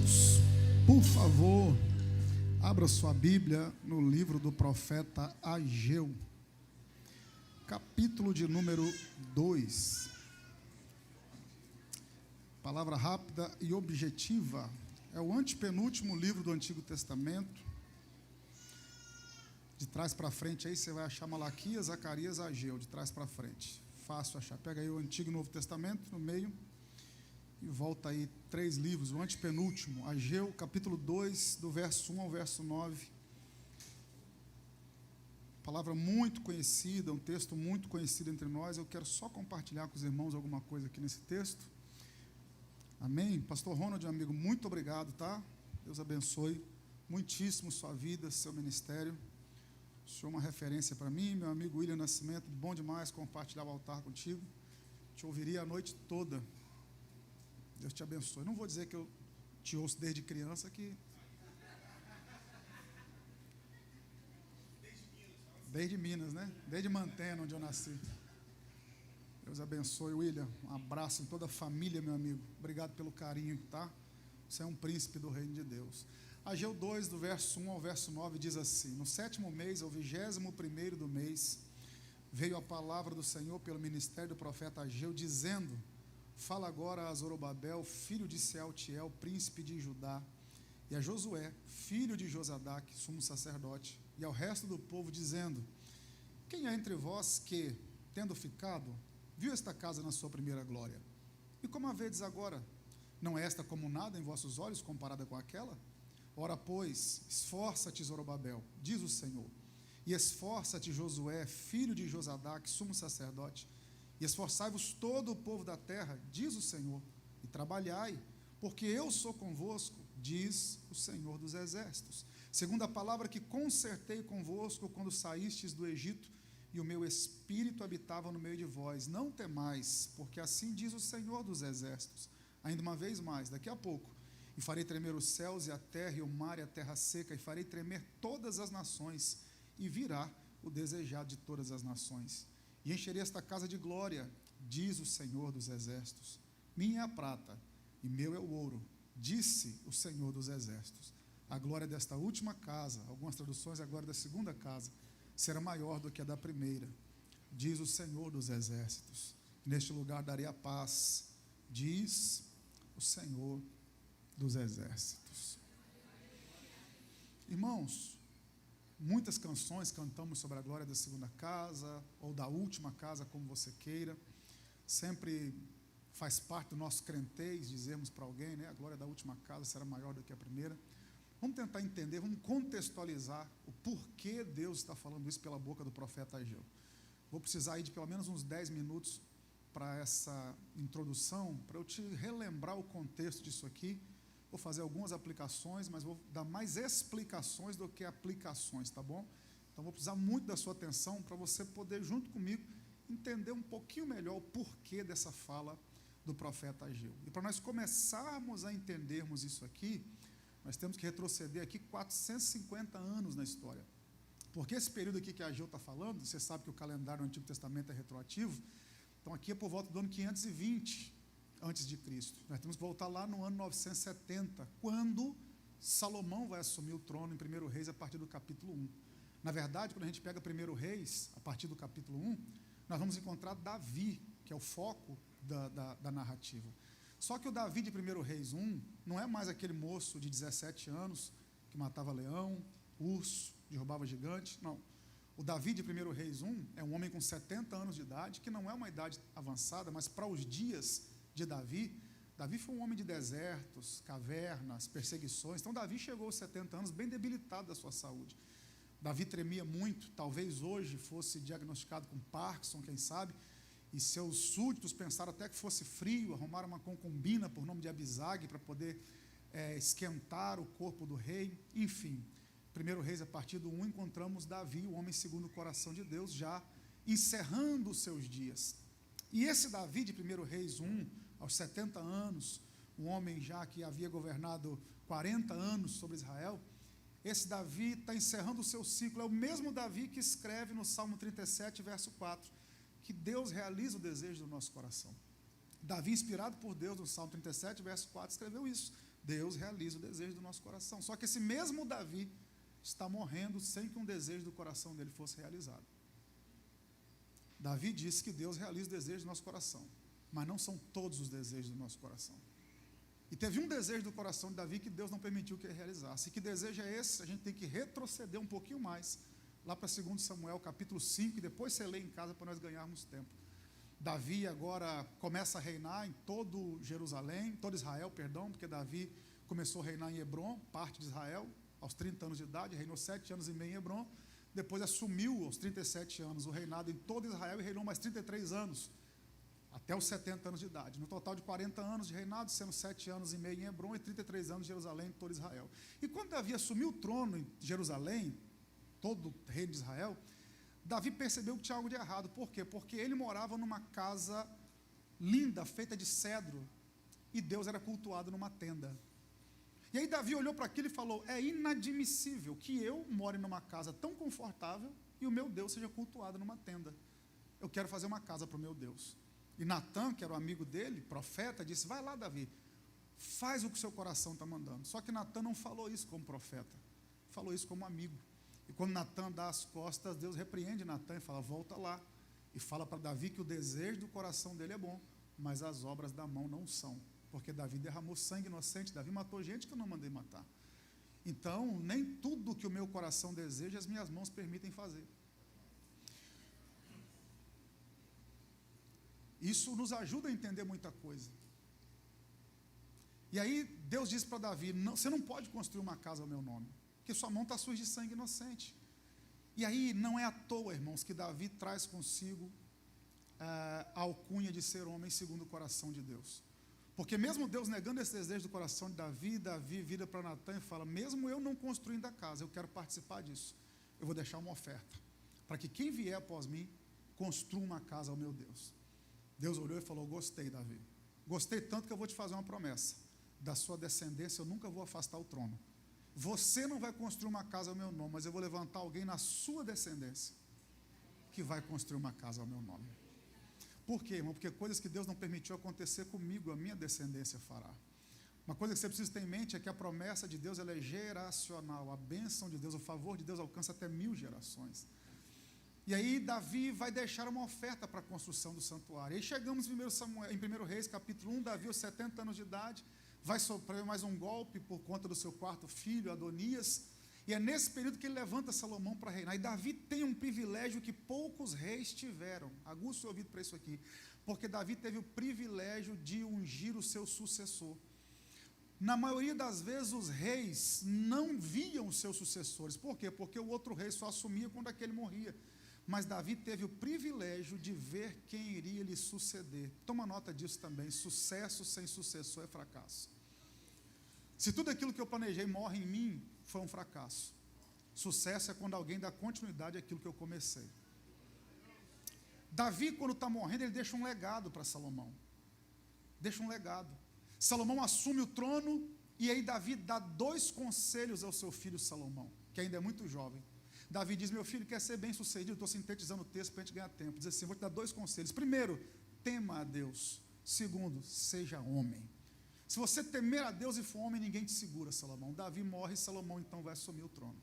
Irmãos, por favor, abra sua Bíblia no livro do profeta Ageu, capítulo de número 2. Palavra rápida e objetiva. É o antepenúltimo livro do Antigo Testamento. De trás para frente aí você vai achar Malaquias, Zacarias, Ageu, de trás para frente. Fácil achar. Pega aí o Antigo e Novo Testamento no meio e volta aí 3 livros, o antepenúltimo, Ageu, capítulo 2, do verso 1 ao verso 9. Palavra muito conhecida, um texto muito conhecido entre nós. Eu quero só compartilhar com os irmãos alguma coisa aqui nesse texto. Amém? Pastor Ronald, amigo, muito obrigado, tá? Deus abençoe muitíssimo sua vida, seu ministério. O senhor é uma referência para mim, meu amigo William Nascimento, bom demais compartilhar o altar contigo. Te ouviria a noite toda. Deus te abençoe. Não vou dizer que eu te ouço desde criança, que... Desde Minas, né? Desde Mantena, onde eu nasci. Deus abençoe, William. Um abraço em toda a família, meu amigo. Obrigado pelo carinho, tá? Você é um príncipe do reino de Deus. Ageu 2, do verso 1 ao verso 9, diz assim: No 7º mês, ao 21º do mês, veio a palavra do Senhor pelo ministério do profeta Ageu, dizendo: Fala agora a Zorobabel, filho de Sealtiel, príncipe de Judá, e a Josué, filho de Josadaque, sumo sacerdote, e ao resto do povo, dizendo: Quem é entre vós que, tendo ficado, viu esta casa na sua primeira glória? E como a vedes agora? Não é esta como nada em vossos olhos comparada com aquela? Ora, pois, esforça-te, Zorobabel, diz o Senhor, e esforça-te, Josué, filho de Josadaque, sumo sacerdote, e esforçai-vos todo o povo da terra, diz o Senhor, e trabalhai, porque eu sou convosco, diz o Senhor dos exércitos, segundo a palavra que concertei convosco quando saístes do Egito, e o meu espírito habitava no meio de vós. Não temais, porque assim diz o Senhor dos exércitos. Ainda uma vez mais, daqui a pouco, e farei tremer os céus e a terra e o mar e a terra seca, e farei tremer todas as nações, e virá o desejado de todas as nações. E encherei esta casa de glória, diz o Senhor dos exércitos. Minha é a prata, e meu é o ouro, disse o Senhor dos exércitos. A glória desta última casa, algumas traduções, a glória da segunda casa, será maior do que a da primeira, diz o Senhor dos exércitos. Neste lugar darei a paz, diz o Senhor dos exércitos. Irmãos, muitas canções cantamos sobre a glória da segunda casa, ou da última casa, como você queira. Sempre faz parte do nosso crentez dizermos para alguém, né, a glória da última casa será maior do que a primeira. Vamos tentar entender, vamos contextualizar o porquê Deus está falando isso pela boca do profeta Ageu. Vou precisar aí de pelo menos uns 10 minutos para essa introdução, para eu te relembrar o contexto disso aqui. Vou fazer algumas aplicações, mas vou dar mais explicações do que aplicações, tá bom? Então vou precisar muito da sua atenção para você poder, junto comigo, entender um pouquinho melhor o porquê dessa fala do profeta Ageu. E para nós começarmos a entendermos isso aqui, nós temos que retroceder aqui 450 anos na história. Porque esse período aqui que Ageu está falando, você sabe que o calendário do Antigo Testamento é retroativo, então aqui é por volta do ano 520 antes de Cristo. Nós temos que voltar lá no ano 970, quando Salomão vai assumir o trono em 1 Reis a partir do capítulo 1. Na verdade, quando a gente pega 1 Reis, a partir do capítulo 1, nós vamos encontrar Davi, que é o foco da narrativa. Só que o Davi de 1 Reis 1 não é mais aquele moço de 17 anos que matava leão, urso, derrubava gigante, não. O Davi de 1 Reis 1 é um homem com 70 anos de idade, que não é uma idade avançada, mas para os dias de Davi foi um homem de desertos, cavernas, perseguições. Então Davi chegou aos 70 anos bem debilitado da sua saúde. Davi tremia muito, talvez hoje fosse diagnosticado com Parkinson, quem sabe, e seus súditos pensaram até que fosse frio, arrumaram uma concubina por nome de Abisag para poder esquentar o corpo do rei. Enfim, 1 Reis, a partir do 1, encontramos Davi, o homem segundo o coração de Deus, já encerrando os seus dias. E esse Davi de 1 Reis 1, aos 70 anos, um homem já que havia governado 40 anos sobre Israel, esse Davi está encerrando o seu ciclo. É o mesmo Davi que escreve no Salmo 37, verso 4, que Deus realiza o desejo do nosso coração. Davi, inspirado por Deus, no Salmo 37, verso 4, escreveu isso. Deus realiza o desejo do nosso coração. Só que esse mesmo Davi está morrendo sem que um desejo do coração dele fosse realizado. Davi disse que Deus realiza o desejo do nosso coração, mas não são todos os desejos do nosso coração. E teve um desejo do coração de Davi que Deus não permitiu que ele realizasse. E que desejo é esse? A gente tem que retroceder um pouquinho mais, lá para 2 Samuel, capítulo 5, e depois você lê em casa para nós ganharmos tempo. Davi agora começa a reinar em todo Jerusalém, todo Israel, perdão, porque Davi começou a reinar em Hebrom, parte de Israel, aos 30 anos de idade, reinou 7 anos e meio em Hebrom, depois assumiu aos 37 anos o reinado em todo Israel e reinou mais 33 anos, até os 70 anos de idade. No total de 40 anos de reinado, sendo 7 anos e meio em Hebrom e 33 anos em Jerusalém, em todo Israel. E quando Davi assumiu o trono em Jerusalém, todo o reino de Israel, Davi percebeu que tinha algo de errado. Por quê? Porque ele morava numa casa linda, feita de cedro, e Deus era cultuado numa tenda. E aí Davi olhou para aquilo e falou: é inadmissível que eu more numa casa tão confortável e o meu Deus seja cultuado numa tenda. Eu quero fazer uma casa para o meu Deus. E Natã, que era o amigo dele, profeta, disse: vai lá, Davi, faz o que o seu coração está mandando. Só que Natã não falou isso como profeta, falou isso como amigo. E quando Natã dá as costas, Deus repreende Natã e fala: volta lá. E fala para Davi que o desejo do coração dele é bom, mas as obras da mão não são. Porque Davi derramou sangue inocente, Davi matou gente que eu não mandei matar. Então, nem tudo que o meu coração deseja, as minhas mãos permitem fazer. Isso nos ajuda a entender muita coisa. E aí, Deus disse para Davi: não, você não pode construir uma casa ao meu nome, porque sua mão está suja de sangue inocente. E aí, não é à toa, irmãos, que Davi traz consigo a alcunha de ser homem segundo o coração de Deus. Porque mesmo Deus negando esse desejo do coração de Davi, Davi vira para Natã e fala: mesmo eu não construindo a casa, eu quero participar disso. Eu vou deixar uma oferta, para que quem vier após mim, construa uma casa ao meu Deus. Deus olhou e falou: gostei, Davi. Gostei tanto que eu vou te fazer uma promessa. Da sua descendência eu nunca vou afastar o trono. Você não vai construir uma casa ao meu nome, mas eu vou levantar alguém na sua descendência que vai construir uma casa ao meu nome. Por quê, irmão? Porque coisas que Deus não permitiu acontecer comigo, a minha descendência fará. Uma coisa que você precisa ter em mente é que a promessa de Deus, ela é geracional. A bênção de Deus, o favor de Deus alcança até 1000 gerações. E aí Davi vai deixar uma oferta para a construção do santuário. E aí chegamos em 1 Reis, capítulo 1, Davi aos 70 anos de idade, vai sofrer mais um golpe por conta do seu quarto filho, Adonias. E é nesse período que ele levanta Salomão para reinar. E Davi tem um privilégio que poucos reis tiveram. Aguça o seu ouvido para isso aqui. Porque Davi teve o privilégio de ungir o seu sucessor. Na maioria das vezes os reis não viam os seus sucessores. Por quê? Porque o outro rei só assumia quando aquele morria. Mas Davi teve o privilégio de ver quem iria lhe suceder. Toma nota disso também: sucesso sem sucessor é fracasso. Se tudo aquilo que eu planejei morre em mim, foi um fracasso. Sucesso é quando alguém dá continuidade àquilo que eu comecei. Davi, quando está morrendo, ele deixa um legado para Salomão. Deixa um legado. Salomão assume o trono e aí Davi dá 2 conselhos ao seu filho Salomão, que ainda é muito jovem. Davi diz: meu filho quer ser bem sucedido. Estou sintetizando o texto para a gente ganhar tempo. Diz assim: vou te dar 2 conselhos. Primeiro, tema a Deus. Segundo, seja homem. Se você temer a Deus e for homem, ninguém te segura, Salomão. Davi morre e Salomão então vai assumir o trono.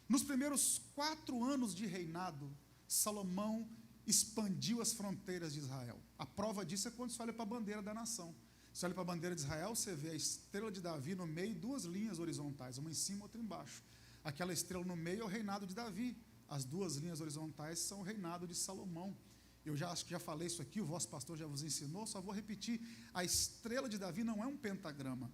Nos primeiros 4 anos de reinado, Salomão expandiu as fronteiras de Israel. A prova disso é quando você olha para a bandeira da nação. Você olha para a bandeira de Israel, você vê a estrela de Davi no meio e 2 linhas horizontais, uma em cima e outra embaixo. Aquela estrela no meio é o reinado de Davi. As 2 linhas horizontais são o reinado de Salomão. Eu acho que já falei isso aqui, o vosso pastor já vos ensinou, só vou repetir. A estrela de Davi não é um pentagrama.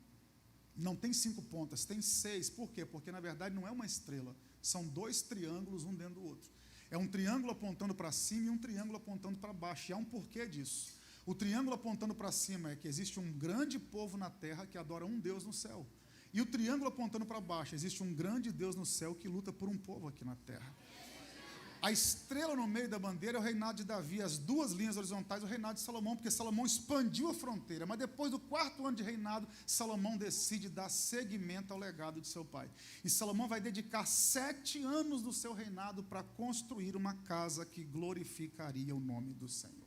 Não tem 5 pontas, tem 6. Por quê? Porque na verdade não é uma estrela. São 2 triângulos, um dentro do outro. É um triângulo apontando para cima e um triângulo apontando para baixo. E há um porquê disso. O triângulo apontando para cima é que existe um grande povo na terra que adora um Deus no céu. E o triângulo apontando para baixo, existe um grande Deus no céu que luta por um povo aqui na terra. A estrela no meio da bandeira é o reinado de Davi, as 2 linhas horizontais é o reinado de Salomão, porque Salomão expandiu a fronteira, mas depois do 4º ano de reinado, Salomão decide dar seguimento ao legado de seu pai. E Salomão vai dedicar 7 anos do seu reinado para construir uma casa que glorificaria o nome do Senhor.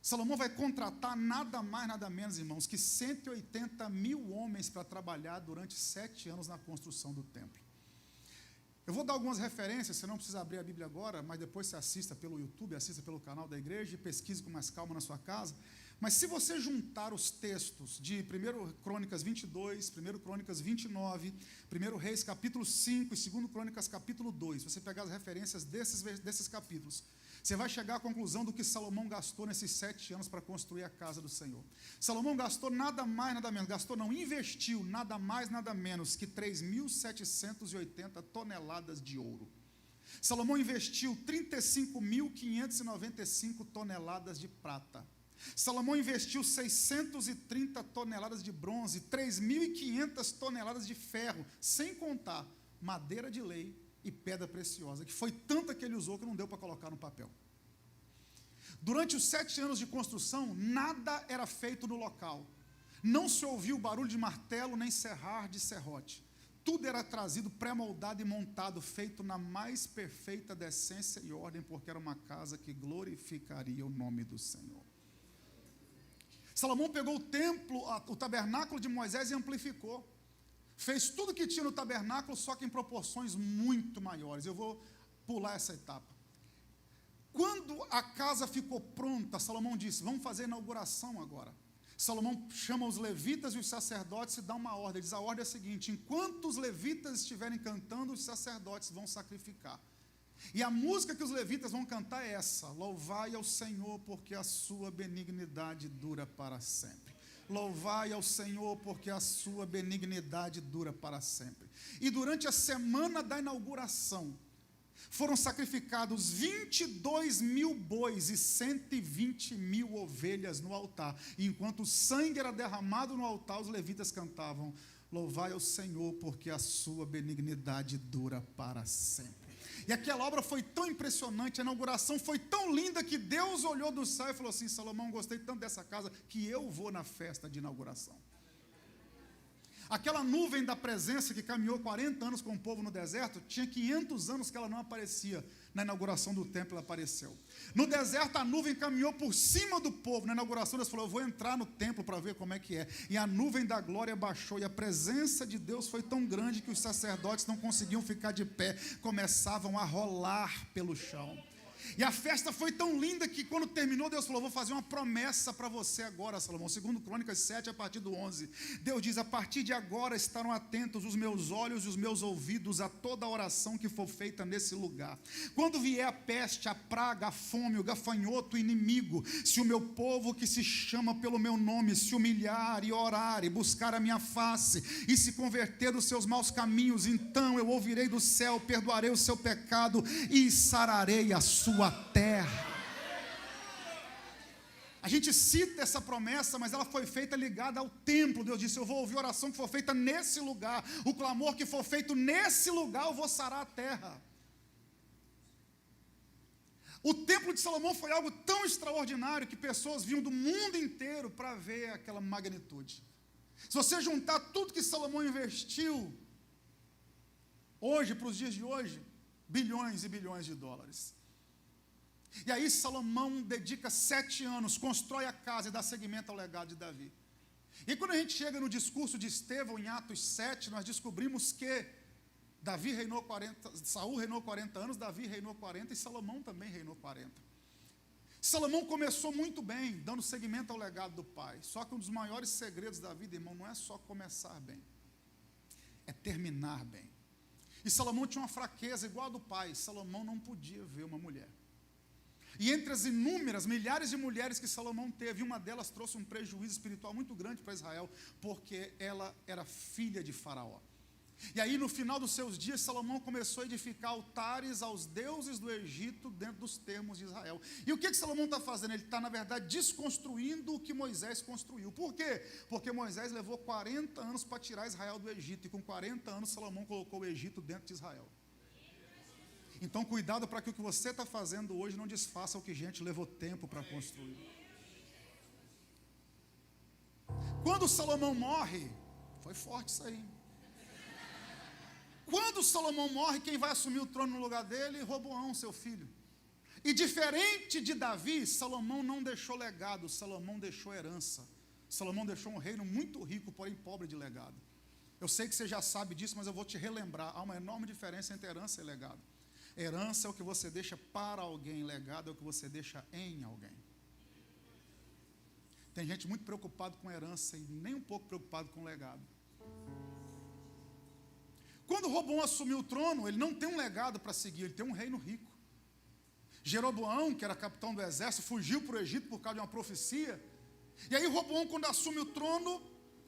Salomão vai contratar nada mais, nada menos, irmãos, que 180 mil homens para trabalhar durante 7 anos na construção do templo. Eu vou dar algumas referências, você não precisa abrir a Bíblia agora, mas depois você assista pelo YouTube, assista pelo canal da igreja e pesquise com mais calma na sua casa. Mas se você juntar os textos de 1 Crônicas 22, 1 Crônicas 29, 1 Reis capítulo 5 e 2 Crônicas capítulo 2, você pegar as referências desses capítulos, você vai chegar à conclusão do que Salomão gastou nesses 7 anos para construir a casa do Senhor. Salomão gastou nada mais, nada menos, investiu nada mais, nada menos que 3.780 toneladas de ouro. Salomão investiu 35.595 toneladas de prata. Salomão investiu 630 toneladas de bronze, 3.500 toneladas de ferro, sem contar madeira de lei e pedra preciosa, que foi tanta que ele usou que não deu para colocar no papel. Durante os 7 anos de construção, nada era feito no local. Não se ouviu barulho de martelo, nem serrar de serrote. Tudo era trazido, pré-moldado e montado, feito na mais perfeita decência e ordem, porque era uma casa que glorificaria o nome do Senhor. Salomão pegou o templo, o tabernáculo de Moisés e amplificou. Fez tudo que tinha no tabernáculo, só que em proporções muito maiores. Eu vou pular essa etapa. Quando a casa ficou pronta, Salomão disse, vamos fazer a inauguração agora. Salomão chama os levitas e os sacerdotes e dá uma ordem. Ele diz, a ordem é a seguinte, enquanto os levitas estiverem cantando, os sacerdotes vão sacrificar. E a música que os levitas vão cantar é essa, louvai ao Senhor, porque a sua benignidade dura para sempre. Louvai ao Senhor, porque a sua benignidade dura para sempre. E durante a semana da inauguração, foram sacrificados 22 mil bois e 120 mil ovelhas no altar. E enquanto o sangue era derramado no altar, os levitas cantavam, louvai ao Senhor, porque a sua benignidade dura para sempre. E aquela obra foi tão impressionante, a inauguração foi tão linda que Deus olhou do céu e falou assim, Salomão, gostei tanto dessa casa que eu vou na festa de inauguração. Aquela nuvem da presença que caminhou 40 anos com o povo no deserto, tinha 500 anos que ela não aparecia. Na inauguração do templo ela apareceu. No deserto a nuvem caminhou por cima do povo. Na inauguração Deus falou, eu vou entrar no templo para ver como é que é. E a nuvem da glória baixou e a presença de Deus foi tão grande que os sacerdotes não conseguiam ficar de pé. Começavam a rolar pelo chão. E a festa foi tão linda que quando terminou, Deus falou, vou fazer uma promessa para você agora, Salomão. 2 Crônicas 7, a partir do 11. Deus diz, a partir de agora estarão atentos os meus olhos e os meus ouvidos a toda a oração que for feita nesse lugar. Quando vier a peste, a praga, a fome, o gafanhoto, o inimigo, se o meu povo que se chama pelo meu nome se humilhar e orar e buscar a minha face e se converter dos seus maus caminhos, então eu ouvirei do céu, perdoarei o seu pecado e sararei a sua terra. A gente cita essa promessa, mas ela foi feita ligada ao templo. Deus disse, eu vou ouvir a oração que for feita nesse lugar, o clamor que for feito nesse lugar, eu vou sarar a terra. O templo de Salomão foi algo tão extraordinário que pessoas vinham do mundo inteiro para ver aquela magnitude. Se você juntar tudo que Salomão investiu hoje, para os dias de hoje, bilhões e bilhões de dólares. E aí Salomão dedica 7 anos, constrói a casa e dá seguimento ao legado de Davi. E quando a gente chega no discurso de Estevão, em Atos 7, nós descobrimos que Saul reinou 40 anos, Davi reinou 40 e Salomão também reinou 40. Salomão começou muito bem, dando seguimento ao legado do pai. Só que um dos maiores segredos da vida, irmão, não é só começar bem, é terminar bem. E Salomão tinha uma fraqueza igual a do pai, Salomão não podia ver uma mulher. E entre as inúmeras, milhares de mulheres que Salomão teve, uma delas trouxe um prejuízo espiritual muito grande para Israel, porque ela era filha de Faraó. E aí no final dos seus dias, Salomão começou a edificar altares aos deuses do Egito dentro dos termos de Israel. E o que Salomão está fazendo? Ele está, na verdade, desconstruindo o que Moisés construiu. Por quê? Porque Moisés levou 40 anos para tirar Israel do Egito, e com 40 anos Salomão colocou o Egito dentro de Israel. Então cuidado para que o que você está fazendo hoje não desfaça o que gente levou tempo para construir. Quando Salomão morre, foi forte isso aí. Quando Salomão morre, quem vai assumir o trono no lugar dele? Roboão, seu filho. E diferente de Davi, Salomão não deixou legado, Salomão deixou herança. Salomão deixou um reino muito rico, porém pobre de legado. Eu sei que você já sabe disso, mas eu vou te relembrar. Há uma enorme diferença entre herança e legado. Herança é o que você deixa para alguém, legado é o que você deixa em alguém. Tem gente muito preocupada com herança e nem um pouco preocupado com legado. Quando Roboão assumiu o trono, ele não tem um legado para seguir, ele tem um reino rico. Jeroboão, que era capitão do exército, fugiu para o Egito por causa de uma profecia. E aí Roboão, quando assume o trono,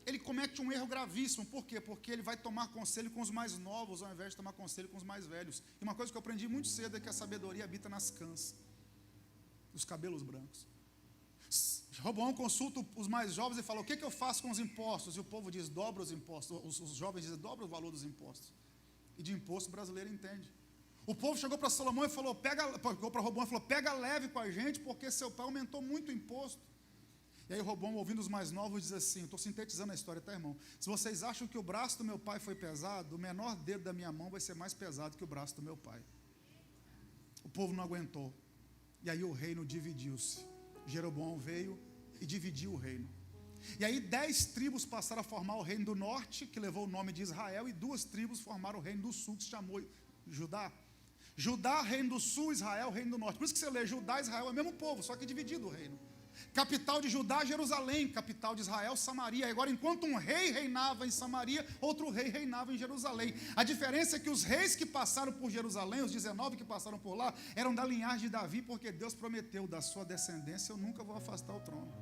ele comete um erro gravíssimo. Por quê? Porque ele vai tomar conselho com os mais novos, ao invés de tomar conselho com os mais velhos. E uma coisa que eu aprendi muito cedo é que a sabedoria habita nas cãs, os cabelos brancos. Roboão consulta os mais jovens e fala: o que eu faço com os impostos? E o povo diz: dobra os impostos. Os jovens dizem: dobra o valor dos impostos. E de imposto o brasileiro entende. O povo chegou para Salomão e falou: chegou para Roboão e falou: pega leve com a gente, porque seu pai aumentou muito o imposto. E aí Roboão, ouvindo os mais novos, diz assim: estou sintetizando a história, tá, irmão? Se vocês acham que o braço do meu pai foi pesado, o menor dedo da minha mão vai ser mais pesado que o braço do meu pai. O povo não aguentou. E aí o reino dividiu-se. Jeroboão veio e dividiu o reino. E aí 10 tribos passaram a formar o reino do norte, que levou o nome de Israel, e 2 tribos formaram o reino do sul, que se chamou Judá. Judá, reino do sul, Israel, reino do norte. Por isso que você lê Judá e Israel é o mesmo povo, só que dividido o reino. Capital de Judá, Jerusalém. Capital de Israel, Samaria. Agora, enquanto um rei reinava em Samaria, outro rei reinava em Jerusalém. A diferença é que os reis que passaram por Jerusalém, os 19 que passaram por lá, eram da linhagem de Davi, porque Deus prometeu: da sua descendência eu nunca vou afastar o trono.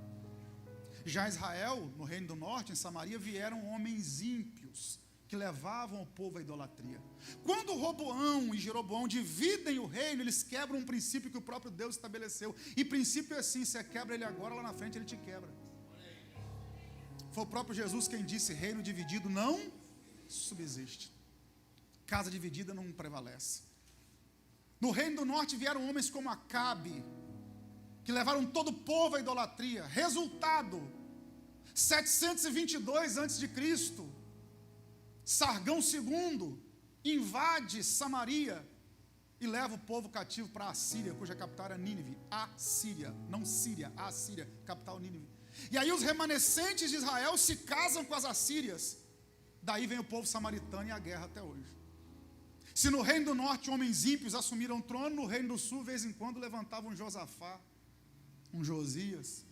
Já Israel, no reino do norte, em Samaria, vieram homens ímpios, que levavam o povo à idolatria. Quando Roboão e Jeroboão dividem o reino, eles quebram um princípio que o próprio Deus estabeleceu. E princípio é assim: você quebra ele agora, lá na frente ele te quebra. Foi o próprio Jesus quem disse: reino dividido não subsiste. Casa dividida não prevalece. No reino do norte vieram homens como Acabe, que levaram todo o povo à idolatria. Resultado, 722 a.C., Sargão II invade Samaria e leva o povo cativo para a Assíria, cuja capital era Nínive. Assíria, não Síria, a Assíria, capital Nínive. E aí os remanescentes de Israel se casam com as assírias. Daí vem o povo samaritano e a guerra até hoje. Se no reino do norte homens ímpios assumiram o trono, no reino do sul, de vez em quando, levantavam um Josafá, um Josias,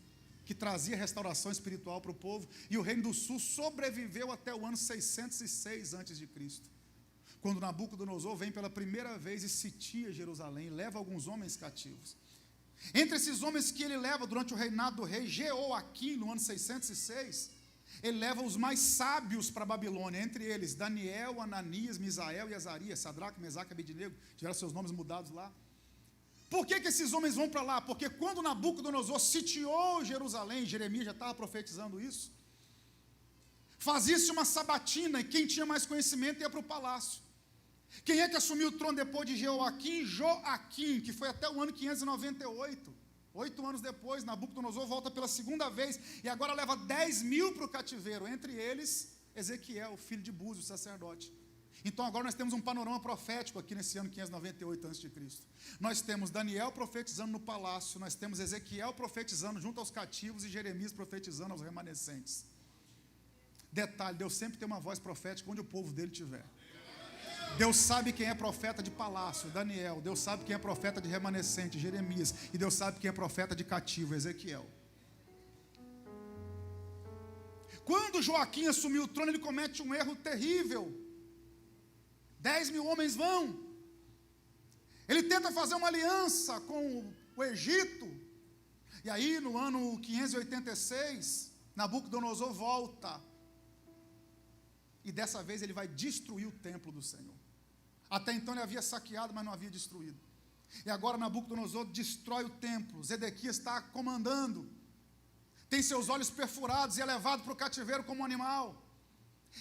que trazia restauração espiritual para o povo. E o reino do sul sobreviveu até o ano 606 a.C., quando Nabucodonosor vem pela primeira vez e sitia Jerusalém, e leva alguns homens cativos. Entre esses homens que ele leva durante o reinado do rei Jeoaquim, no ano 606, ele leva os mais sábios para a Babilônia, entre eles Daniel, Ananias, Misael e Azarias, Sadraque, Mesaque e Abednego, tiveram seus nomes mudados lá. Por que esses homens vão para lá? Porque quando Nabucodonosor sitiou Jerusalém, Jeremias já estava profetizando isso, fazia-se uma sabatina e quem tinha mais conhecimento ia para o palácio. Quem é que assumiu o trono depois de Jeoaquim? Joaquim, que foi até o ano 598. 8 anos depois, Nabucodonosor volta pela segunda vez e agora leva 10 mil para o cativeiro, entre eles Ezequiel, filho de Búzio, sacerdote. Então agora nós temos um panorama profético aqui nesse ano 598 a.C. Nós temos Daniel profetizando no palácio, nós temos Ezequiel profetizando junto aos cativos e Jeremias profetizando aos remanescentes. Detalhe: Deus sempre tem uma voz profética onde o povo dele estiver. Deus sabe quem é profeta de palácio, Daniel. Deus sabe quem é profeta de remanescente, Jeremias. E Deus sabe quem é profeta de cativo, Ezequiel. Quando Joaquim assumiu o trono, ele comete um erro terrível. 10 mil homens vão. Ele tenta fazer uma aliança com o Egito. E aí, no ano 586, Nabucodonosor volta. E dessa vez ele vai destruir o templo do Senhor. Até então ele havia saqueado, mas não havia destruído. E agora Nabucodonosor destrói o templo. Zedequias está comandando. Tem seus olhos perfurados e é levado para o cativeiro como um animal.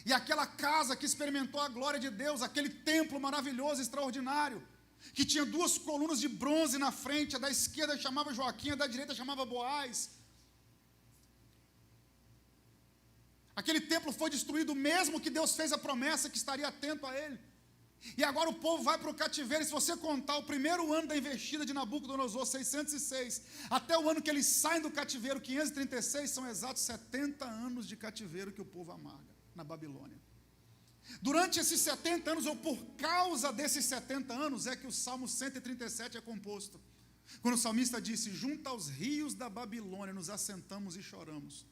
E aquela casa que experimentou a glória de Deus, aquele templo maravilhoso, extraordinário, que tinha 2 colunas de bronze na frente, a da esquerda chamava Joaquim, a da direita chamava Boaz. Aquele templo foi destruído, mesmo que Deus fez a promessa que estaria atento a ele. E agora o povo vai para o cativeiro, e se você contar o primeiro ano da investida de Nabucodonosor, 606, até o ano que eles saem do cativeiro, 536, são exatos 70 anos de cativeiro que o povo amarga na Babilônia. Durante esses 70 anos, ou por causa desses 70 anos, é que o Salmo 137 é composto. Quando o salmista disse: junto aos rios da Babilônia nos assentamos e choramos,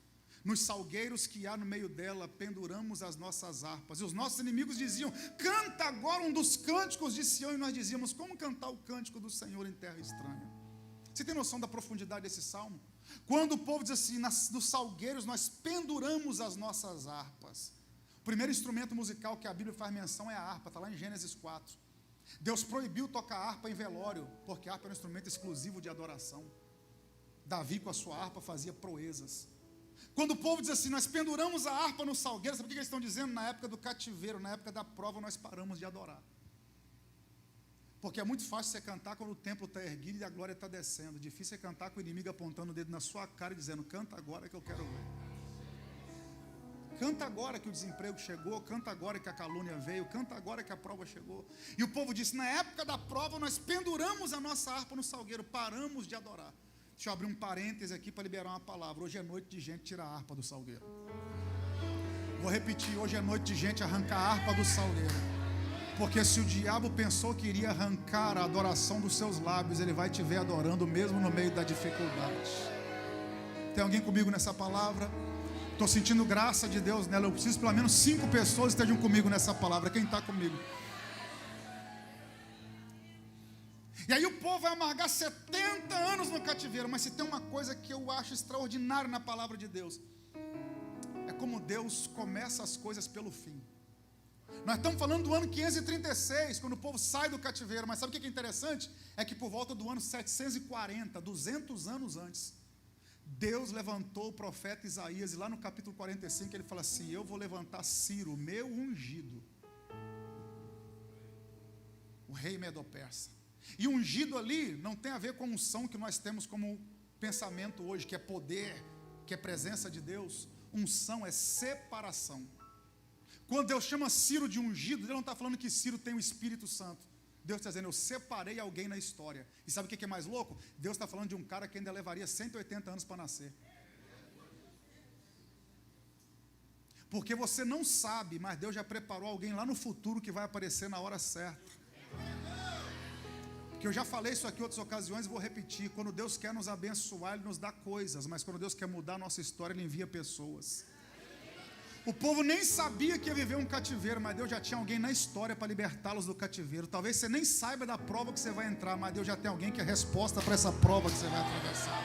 nos salgueiros que há no meio dela penduramos as nossas harpas. E os nossos inimigos diziam: canta agora um dos cânticos de Sião. E nós dizíamos: como cantar o cântico do Senhor em terra estranha? Você tem noção da profundidade desse salmo? Quando o povo diz assim: nos salgueiros nós penduramos as nossas harpas. O primeiro instrumento musical que a Bíblia faz menção é a harpa, está lá em Gênesis 4. Deus proibiu tocar harpa em velório, porque a harpa era um instrumento exclusivo de adoração. Davi com a sua harpa fazia proezas. Quando o povo diz assim: nós penduramos a harpa no salgueiro, sabe o que eles estão dizendo? Na época do cativeiro, na época da prova, nós paramos de adorar. Porque é muito fácil você cantar quando o templo está erguido e a glória está descendo. Difícil é cantar com o inimigo apontando o dedo na sua cara e dizendo: canta agora que eu quero ver. Canta agora que o desemprego chegou, canta agora que a calúnia veio, canta agora que a prova chegou. E o povo disse: na época da prova nós penduramos a nossa harpa no salgueiro, paramos de adorar. Deixa eu abrir um parêntese aqui para liberar uma palavra. Hoje é noite de gente tirar a harpa do salgueiro. Vou repetir: hoje é noite de gente arrancar a harpa do salgueiro. Porque se o diabo pensou que iria arrancar a adoração dos seus lábios, ele vai te ver adorando mesmo no meio da dificuldade. Tem alguém comigo nessa palavra? Estou sentindo graça de Deus nela. Eu preciso pelo menos 5 pessoas estejam comigo nessa palavra. Quem está comigo? E aí o povo vai amargar 70 anos no cativeiro. Mas se tem uma coisa que eu acho extraordinária na palavra de Deus, é como Deus começa as coisas pelo fim. Nós estamos falando do ano 536, quando o povo sai do cativeiro. Mas sabe o que é interessante? É que por volta do ano 740, 200 anos antes, Deus levantou o profeta Isaías, e lá no capítulo 45 ele fala assim: eu vou levantar Ciro, meu ungido, o rei Medo-Persa. E ungido ali não tem a ver com unção que nós temos como pensamento hoje, que é poder, que é presença de Deus. Unção é separação. Quando Deus chama Ciro de ungido, Deus não está falando que Ciro tem o Espírito Santo. Deus está dizendo: eu separei alguém na história. E sabe o que é mais louco? Deus está falando de um cara que ainda levaria 180 anos para nascer. Porque você não sabe, mas Deus já preparou alguém lá no futuro que vai aparecer na hora certa. Porque eu já falei isso aqui em outras ocasiões e vou repetir: quando Deus quer nos abençoar, Ele nos dá coisas. Mas quando Deus quer mudar a nossa história, Ele envia pessoas. O povo nem sabia que ia viver um cativeiro, mas Deus já tinha alguém na história para libertá-los do cativeiro. Talvez você nem saiba da prova que você vai entrar, mas Deus já tem alguém que é resposta para essa prova que você vai atravessar.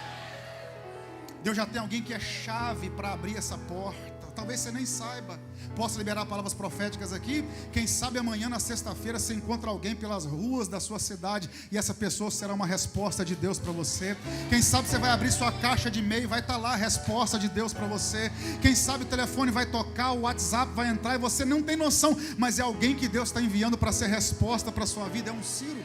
Deus já tem alguém que é chave para abrir essa porta. Talvez você nem saiba. Posso liberar palavras proféticas aqui? Quem sabe amanhã, na sexta-feira, você encontra alguém pelas ruas da sua cidade e essa pessoa será uma resposta de Deus para você. Quem sabe você vai abrir sua caixa de e-mail, vai estar lá a resposta de Deus para você. Quem sabe o telefone vai tocar, o WhatsApp vai entrar e você não tem noção, mas é alguém que Deus está enviando para ser resposta para a sua vida. É um Ciro.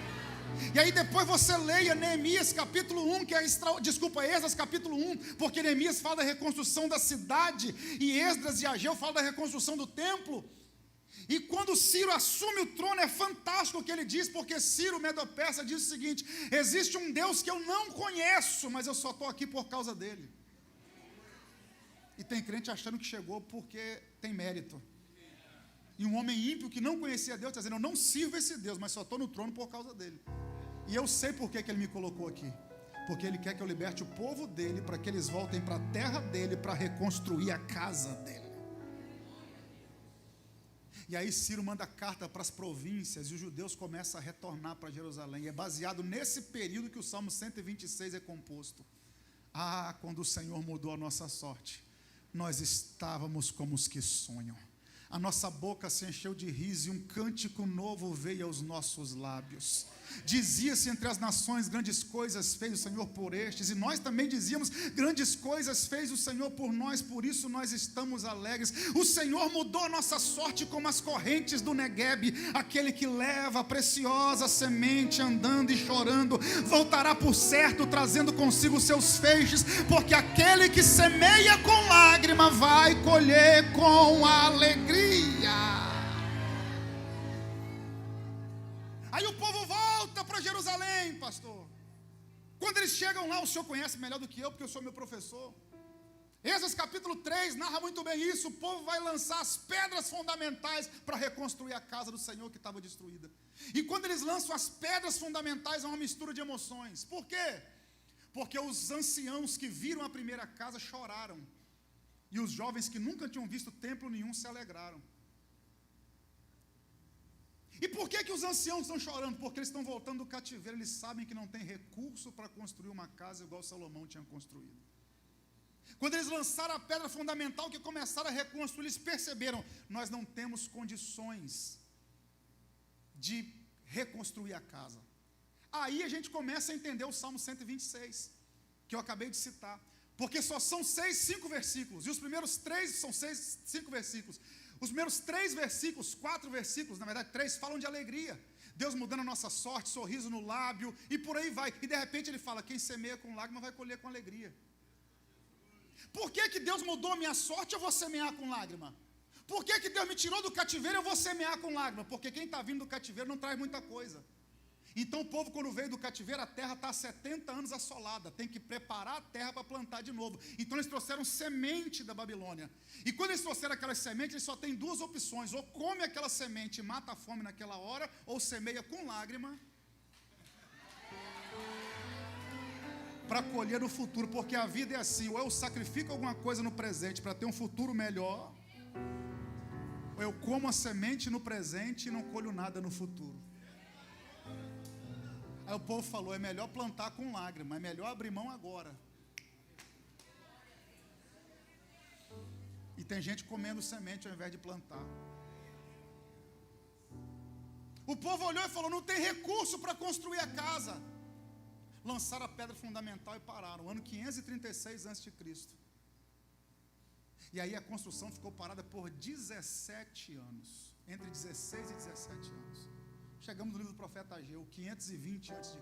E aí depois você leia Neemias capítulo 1, que é Esdras capítulo 1, porque Neemias fala da reconstrução da cidade, e Esdras e Ageu falam da reconstrução do templo. E quando Ciro assume o trono, é fantástico o que ele diz, porque Ciro, Medo-Persa, diz o seguinte: existe um Deus que eu não conheço, mas eu só estou aqui por causa dele. E tem crente achando que chegou porque tem mérito. E um homem ímpio que não conhecia Deus está dizendo: eu não sirvo esse Deus, mas só estou no trono por causa dele. E eu sei por que ele me colocou aqui. Porque ele quer que eu liberte o povo dele, para que eles voltem para a terra dele, para reconstruir a casa dele. E aí Ciro manda carta para as províncias, e os judeus começam a retornar para Jerusalém. E é baseado nesse período que o Salmo 126 é composto. Ah, quando o Senhor mudou a nossa sorte, nós estávamos como os que sonham. A nossa boca se encheu de riso e um cântico novo veio aos nossos lábios. Dizia-se entre as nações: grandes coisas fez o Senhor por estes. E nós também dizíamos: grandes coisas fez o Senhor por nós, por isso nós estamos alegres. O Senhor mudou a nossa sorte como as correntes do Neguebe. Aquele que leva a preciosa semente andando e chorando, voltará por certo trazendo consigo seus feixes, porque aquele que semeia com lágrima vai colher com alegria. leva para Jerusalém, pastor. Quando eles chegam lá, o senhor conhece melhor do que eu, porque eu sou meu professor. Êxodo capítulo 3 narra muito bem isso. O povo vai lançar as pedras fundamentais para reconstruir a casa do Senhor que estava destruída. E quando eles lançam as pedras fundamentais, é uma mistura de emoções. Por quê? Porque os anciãos que viram a primeira casa choraram. E os jovens que nunca tinham visto templo nenhum se alegraram. E por que os anciãos estão chorando? Porque eles estão voltando do cativeiro. Eles sabem que não tem recurso para construir uma casa igual Salomão tinha construído. Quando eles lançaram a pedra fundamental que começaram a reconstruir, eles perceberam: nós não temos condições de reconstruir a casa. Aí a gente começa a entender o Salmo 126, que eu acabei de citar. Porque só são 5 versículos. E os primeiros 3 são 5 versículos. Os primeiros 3 versículos, 4 versículos, na verdade 3, falam de alegria. Deus mudando a nossa sorte, sorriso no lábio, e por aí vai. E de repente ele fala: quem semeia com lágrima vai colher com alegria. Por que Deus mudou a minha sorte? Eu vou semear com lágrima. Por que Deus me tirou do cativeiro? Eu vou semear com lágrima. Porque quem está vindo do cativeiro não traz muita coisa. Então o povo, quando veio do cativeiro, a terra está há 70 anos assolada. Tem que preparar a terra para plantar de novo. Então eles trouxeram semente da Babilônia. E quando eles trouxeram aquelas sementes, eles só têm 2 opções: ou come aquela semente e mata a fome naquela hora, ou semeia com lágrima para colher no futuro. Porque a vida é assim: ou eu sacrifico alguma coisa no presente para ter um futuro melhor, ou eu como a semente no presente e não colho nada no futuro. Aí o povo falou: é melhor plantar com lágrima, é melhor abrir mão agora. E tem gente comendo semente ao invés de plantar. O povo olhou e falou: não tem recurso para construir a casa. Lançaram a pedra fundamental e pararam, ano 536 a.C. E aí a construção ficou parada por 17 anos, entre 16 e 17 anos. Chegamos no livro do profeta Ageu, 520 a.C.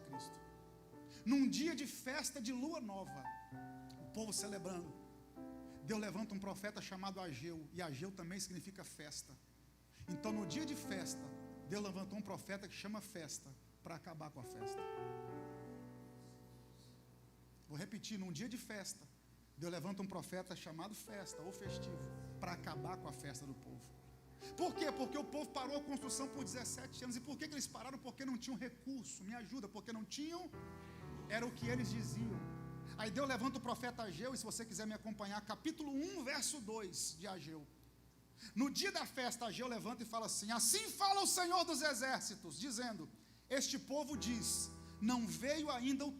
Num dia de festa de lua nova, o povo celebrando, Deus levanta um profeta chamado Ageu, e Ageu também significa festa. Então no dia de festa, Deus levantou um profeta que chama festa, para acabar com a festa. Vou repetir: num dia de festa, Deus levanta um profeta chamado festa, ou festivo, para acabar com a festa do povo. Por quê? Porque o povo parou a construção por 17 anos. E por que eles pararam? Porque não tinham recurso. Me ajuda, porque não tinham, era o que eles diziam. Aí Deus levanta o profeta Ageu, e se você quiser me acompanhar, capítulo 1, verso 2 de Ageu. No dia da festa, Ageu levanta e fala assim: assim fala o Senhor dos Exércitos, dizendo: este povo diz, não veio ainda o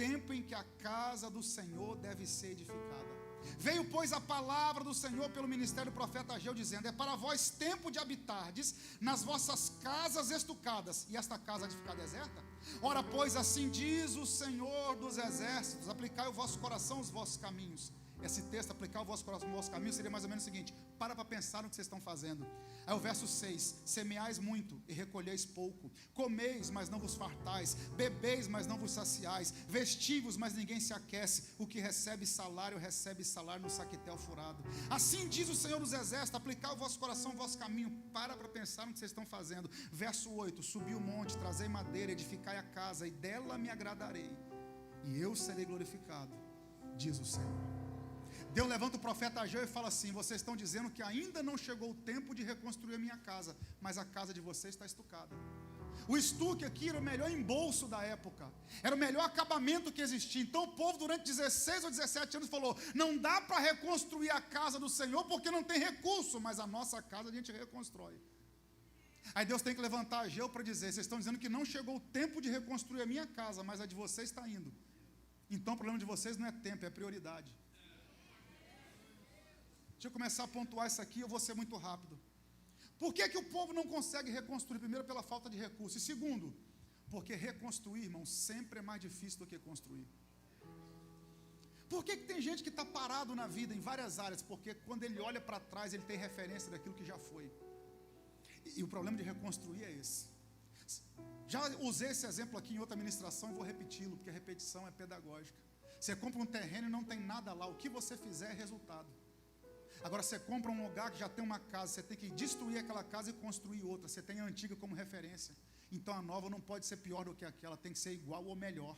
tempo em que a casa do Senhor deve ser edificada. Veio, pois, a palavra do Senhor pelo ministério do profeta Ageu, dizendo: é para vós tempo de habitardes nas vossas casas estucadas, e esta casa há de ficar deserta? Ora, pois, assim diz o Senhor dos Exércitos: aplicai o vosso coração aos vossos caminhos. Esse texto, aplicar o vosso coração aos vossos caminhos, seria mais ou menos o seguinte: para pensar no que vocês estão fazendo. Aí o verso 6: semeais muito e recolheis pouco, comeis, mas não vos fartais, bebeis, mas não vos saciais, vestivos, mas ninguém se aquece, o que recebe salário no saquetel furado. Assim diz o Senhor dos Exércitos: aplicai o vosso coração ao vosso caminho, para pensar no que vocês estão fazendo. Verso 8: subi o monte, trazei madeira, edificai a casa, e dela me agradarei, e eu serei glorificado, diz o Senhor. Deus levanta o profeta Ageu e fala assim: vocês estão dizendo que ainda não chegou o tempo de reconstruir a minha casa, mas a casa de vocês está estucada. O estuque aqui era o melhor embolso da época, era o melhor acabamento que existia. Então o povo durante 16 ou 17 anos falou: não dá para reconstruir a casa do Senhor porque não tem recurso, mas a nossa casa a gente reconstrói. Aí Deus tem que levantar Ageu para dizer: vocês estão dizendo que não chegou o tempo de reconstruir a minha casa, mas a de vocês está indo. Então o problema de vocês não é tempo, é prioridade. Deixa eu começar a pontuar isso aqui, eu vou ser muito rápido. Por que o povo não consegue reconstruir? Primeiro, pela falta de recurso. E segundo, porque reconstruir, irmão, sempre é mais difícil do que construir. Por que tem gente que está parado na vida em várias áreas? Porque quando ele olha para trás, ele tem referência daquilo que já foi. E o problema de reconstruir é esse. Já usei esse exemplo aqui em outra ministração e vou repeti-lo, porque a repetição é pedagógica. Você compra um terreno e não tem nada lá, o que você fizer é resultado. Agora você compra um lugar que já tem uma casa, você tem que destruir aquela casa e construir outra. Você tem a antiga como referência. Então a nova não pode ser pior do que aquela, tem que ser igual ou melhor.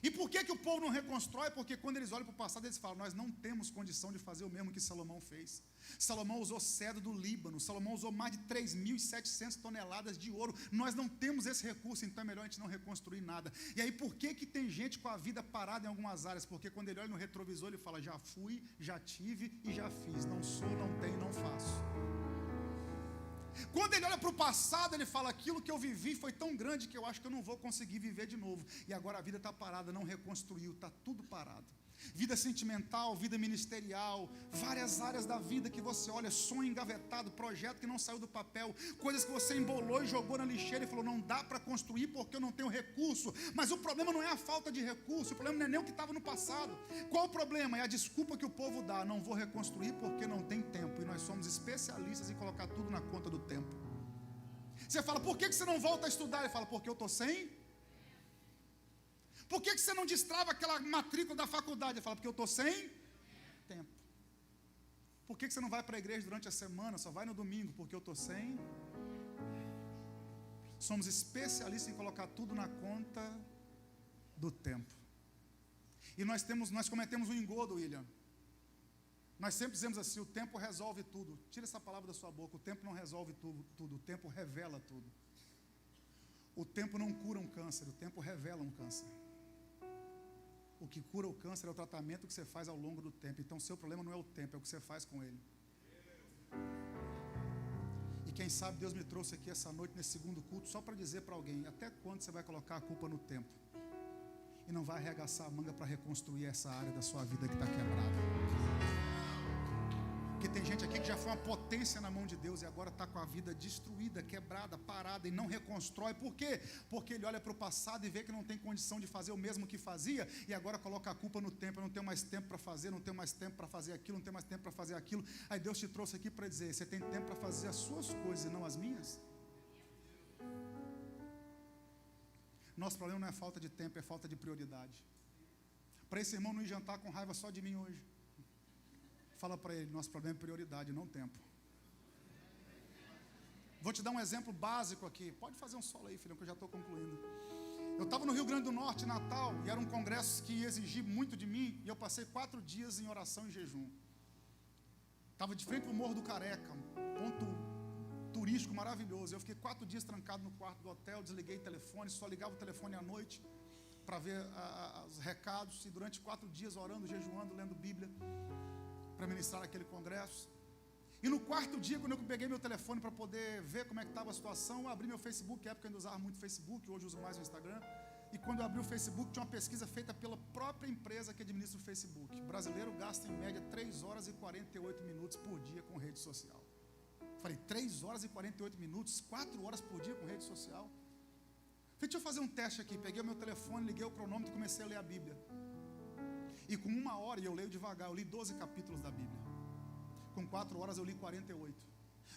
E por que o povo não reconstrói? Porque quando eles olham para o passado, eles falam: nós não temos condição de fazer o mesmo que Salomão fez. Salomão usou cedro do Líbano, Salomão usou mais de 3.700 toneladas de ouro. Nós não temos esse recurso, então é melhor a gente não reconstruir nada. E aí por que tem gente com a vida parada em algumas áreas? Porque quando ele olha no retrovisor, ele fala: já fui, já tive e já fiz. Não sou, não tenho, não faço. Quando ele olha para o passado, ele fala: aquilo que eu vivi foi tão grande que eu acho que eu não vou conseguir viver de novo. E agora a vida está parada, não reconstruiu, está tudo parado. Vida sentimental, vida ministerial, várias áreas da vida que você olha, sonho engavetado, projeto que não saiu do papel, coisas que você embolou e jogou na lixeira e falou: não dá para construir porque eu não tenho recurso. Mas o problema não é a falta de recurso, o problema não é nem o que estava no passado. Qual o problema? É a desculpa que o povo dá: não vou reconstruir porque não tem tempo. E nós somos especialistas em colocar tudo na conta do tempo. Você fala: por que você não volta a estudar? Ele fala: porque eu estou sem. Por que você não destrava aquela matrícula da faculdade? Ele fala: porque eu estou sem tempo. Por que você não vai para a igreja durante a semana? Só vai no domingo? Porque eu estou sem. Somos especialistas em colocar tudo na conta do tempo. E nós cometemos um engodo, William. Nós sempre dizemos assim: o tempo resolve tudo. Tira essa palavra da sua boca. O tempo não resolve tudo. O tempo revela tudo. O tempo não cura um câncer, o tempo revela um câncer. O que cura o câncer é o tratamento que você faz ao longo do tempo. Então, o seu problema não é o tempo, é o que você faz com ele. E quem sabe Deus me trouxe aqui essa noite, nesse segundo culto, só para dizer para alguém: até quando você vai colocar a culpa no tempo? E não vai arregaçar a manga para reconstruir essa área da sua vida que está quebrada. Porque tem gente aqui que já foi uma potência na mão de Deus e agora está com a vida destruída, quebrada, parada e não reconstrói. Por quê? Porque ele olha para o passado e vê que não tem condição de fazer o mesmo que fazia e agora coloca a culpa no tempo. Eu não tenho mais tempo para fazer, não tenho mais tempo para fazer aquilo, não tenho mais tempo para fazer aquilo. Aí Deus te trouxe aqui para dizer: você tem tempo para fazer as suas coisas e não as minhas? Nosso problema não é falta de tempo, é falta de prioridade. Para esse irmão não ir jantar com raiva só de mim hoje, fala para ele: nosso problema é prioridade, não tempo. Vou te dar um exemplo básico aqui. Pode fazer um solo aí, filhão, que eu já estou concluindo. Eu estava no Rio Grande do Norte, Natal, e era um congresso que ia exigir muito de mim, e eu passei 4 dias em oração e jejum. Estava de frente para o Morro do Careca, um ponto turístico maravilhoso. Eu fiquei 4 dias trancado no quarto do hotel, desliguei o telefone, só ligava o telefone à noite para ver os recados, e durante 4 dias orando, jejuando, lendo Bíblia, para ministrar aquele congresso. E no 4º dia, quando eu peguei meu telefone para poder ver como é que estava a situação, eu abri meu Facebook, na época eu ainda usava muito Facebook, hoje eu uso mais o Instagram. E quando eu abri o Facebook, tinha uma pesquisa feita pela própria empresa que administra o Facebook. O brasileiro gasta em média 3 horas e 48 minutos por dia com rede social. Falei: 3 horas e 48 minutos, 4 horas por dia com rede social? Falei: deixa eu fazer um teste aqui. Peguei o meu telefone, liguei o cronômetro e comecei a ler a Bíblia. E com 1 hora, e eu leio devagar, eu li 12 capítulos da Bíblia. Com 4 horas eu li 48.